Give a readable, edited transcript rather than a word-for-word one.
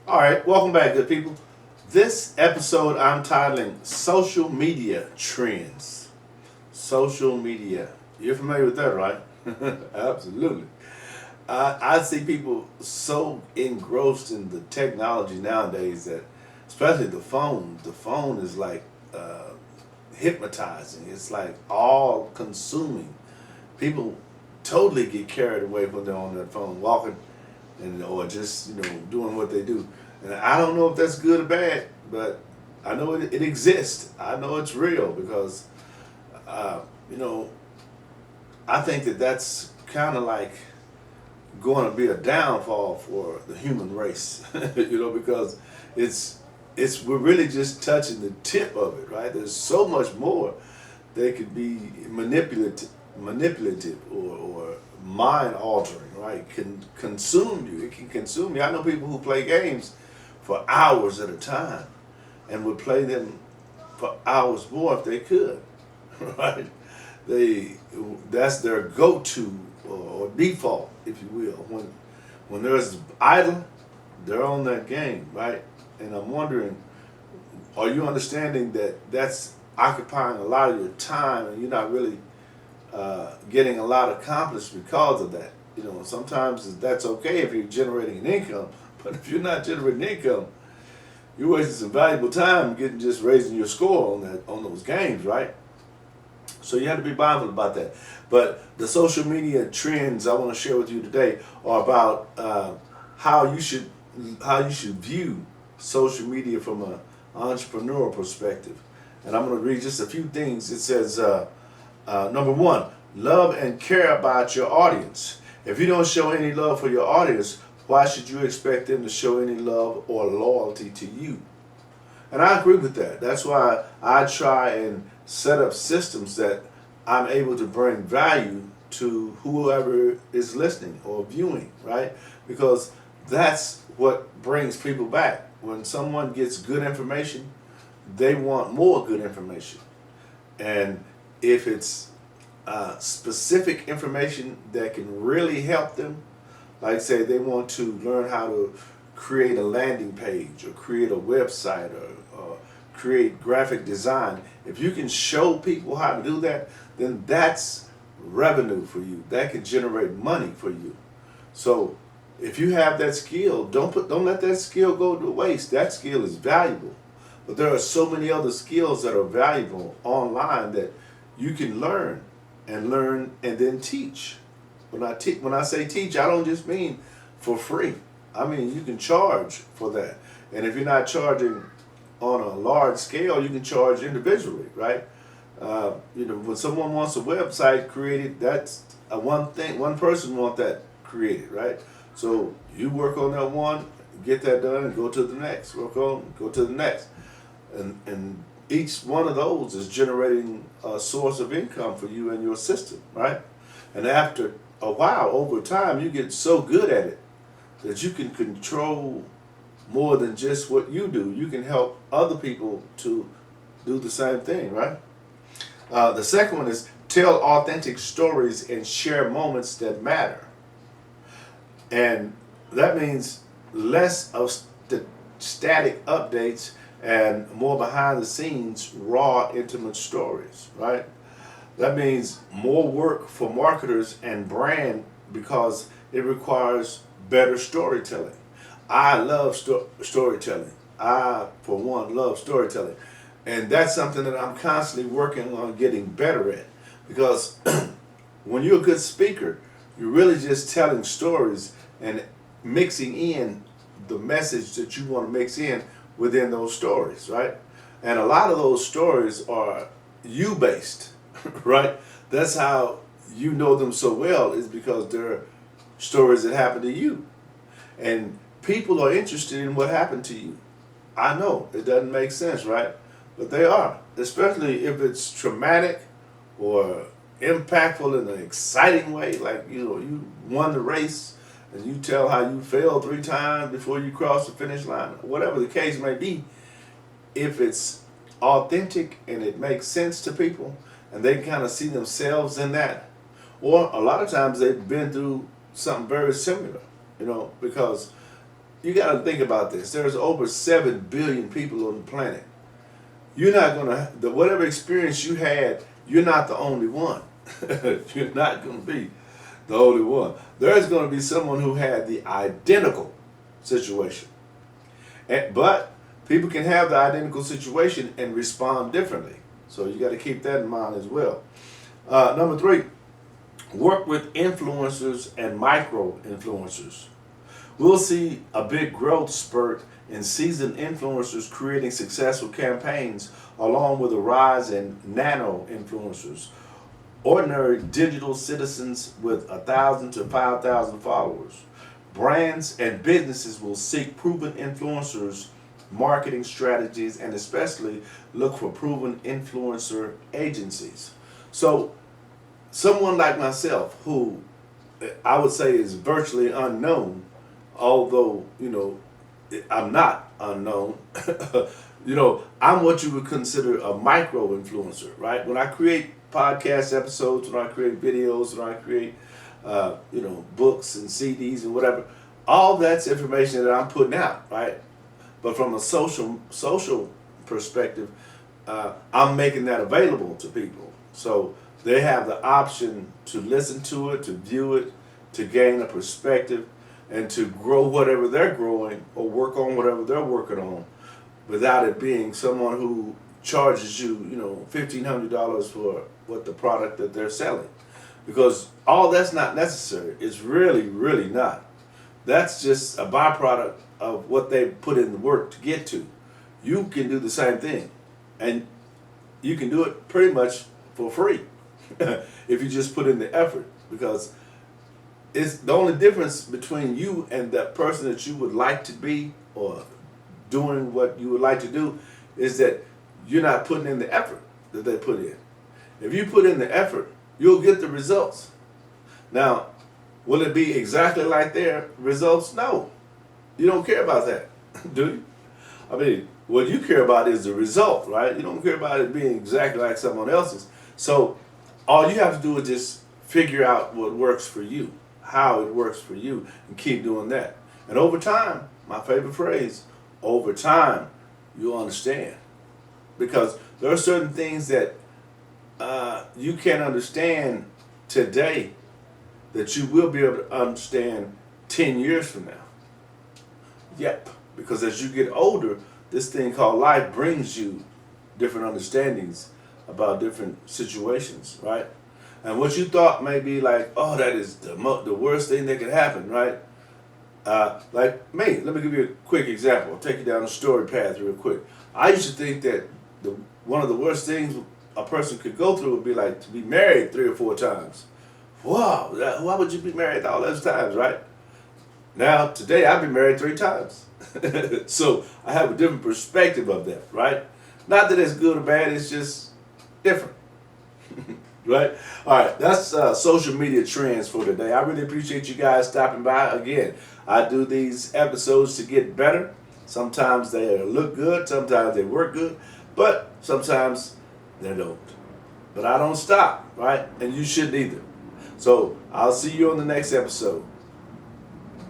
All right, welcome back, good people. This episode I'm titling Social Media Trends. Social media. You're familiar with that, right? Absolutely. I see people so engrossed in the technology nowadays that, especially the phone is like hypnotizing. It's like all consuming. People totally get carried away when they're on their phone, walking and or just doing what they do. And I don't know if that's good or bad, but I know it exists. I know it's real because uh, you know I think that that's kind of like going to be a downfall for the human race. Because it's we're really just touching the tip of it, right? There's so much more they could be manipulative or mind altering, right? Can consume you. It can consume you. I know people who play games for hours at a time and would play them for hours more if they could, right? They That's their go-to or default, if you will. When there's idle, they're on that game, right? And I'm wondering, are you understanding that that's occupying a lot of your time and you're not really getting a lot accomplished because of that? Sometimes that's okay if you're generating an income, but if you're not generating income, you're wasting some valuable time just raising your score on those games, right? So you have to be mindful about that. But the social media trends I want to share with you today are about how you should view social media from an entrepreneurial perspective. And I'm going to read just a few things. It says, number one, love and care about your audience. If you don't show any love for your audience, why should you expect them to show any love or loyalty to you? And I agree with that. That's why I try and set up systems that I'm able to bring value to whoever is listening or viewing, right? Because that's what brings people back. When someone gets good information, they want more good information. And if it's specific information that can really help them, like say they want to learn how to create a landing page or create a website or create graphic design. If you can show people how to do that, then that's revenue for you. That can generate money for you. So if you have that skill, don't let that skill go to waste. That skill is valuable. But there are so many other skills that are valuable online that you can learn and then teach. When I say teach, I don't just mean for free. I mean you can charge for that. And if you're not charging on a large scale, you can charge individually, right? When someone wants a website created, that's one thing. One person wants that created, right? So you work on that one, get that done, and go to the next. Go to the next, and each one of those is generating a source of income for you and your system, right? And after a while, over time, you get so good at it that you can control more than just what you do. You can help other people to do the same thing, right? The second one is tell authentic stories and share moments that matter. And that means less of static updates and more behind the scenes, raw, intimate stories, right? That means more work for marketers and brand because it requires better storytelling. I love storytelling. I, for one, love storytelling. And that's something that I'm constantly working on getting better at. Because when you're a good speaker, you're really just telling stories and mixing in the message that you want to mix in within those stories, right? And a lot of those stories are you based, right? That's how you know them so well, is because they're stories that happen to you. And people are interested in what happened to you. I know it doesn't make sense, right? But they are, especially if it's traumatic or impactful in an exciting way. Like, you won the race and you tell how you failed 3 times before you crossed the finish line, whatever the case may be. If it's authentic and it makes sense to people and they kind of see themselves in that, or a lot of times they've been through something very similar, because you got to think about this. There's over 7 billion people on the planet. You're not going to, whatever experience you had, you're not the only one. You're not going to be the only one. There's going to be someone who had the identical situation. But people can have the identical situation and respond differently. So you got to keep that in mind as well. Number 3, work with influencers and micro influencers. We'll see a big growth spurt in seasoned influencers creating successful campaigns, along with a rise in nano influencers, ordinary digital citizens with 1,000 to 5,000 followers. Brands and businesses will seek proven influencers, marketing strategies, and especially look for proven influencer agencies. So, someone like myself, who I would say is virtually unknown, although, I'm not unknown. I'm what you would consider a micro influencer, right? When I create podcast episodes, when I create videos, when I create, books and CDs and whatever, all that's information that I'm putting out, right? But from a social perspective, I'm making that available to people. So they have the option to listen to it, to view it, to gain a perspective, and to grow whatever they're growing or work on whatever they're working on, without it being someone who charges you, $1,500 for what the product that they're selling. Because all that's not necessary. It's really, really not. That's just a byproduct of what they put in the work to get to. You can do the same thing. And you can do it pretty much for free if you just put in the effort. Because it's the only difference between you and that person that you would like to be, or doing what you would like to do, is that you're not putting in the effort that they put in. If you put in the effort, you'll get the results. Now, will it be exactly like their results? No. You don't care about that, do you? I mean, what you care about is the result, right? You don't care about it being exactly like someone else's. So all you have to do is just figure out what works for you, how it works for you, and keep doing that. And over time, my favorite phrase, over time, you'll understand. Because there are certain things that you can't understand today that you will be able to understand 10 years from now. Yep. Because as you get older, this thing called life brings you different understandings about different situations, right? And what you thought may be like, oh, that is the worst thing that could happen, right? Like me, let me give you a quick example. I'll take you down a story path real quick. I used to think that one of the worst things a person could go through would be like to be married 3 or 4 times. Wow, why would you be married all those times, right? Now, today, I've been married 3 times. So I have a different perspective of that, right? Not that it's good or bad, it's just different. Right? All right, that's social media trends for today. I really appreciate you guys stopping by. Again, I do these episodes to get better. Sometimes they look good, sometimes they work good, but sometimes they don't. But I don't stop, right? And you shouldn't either. So I'll see you on the next episode.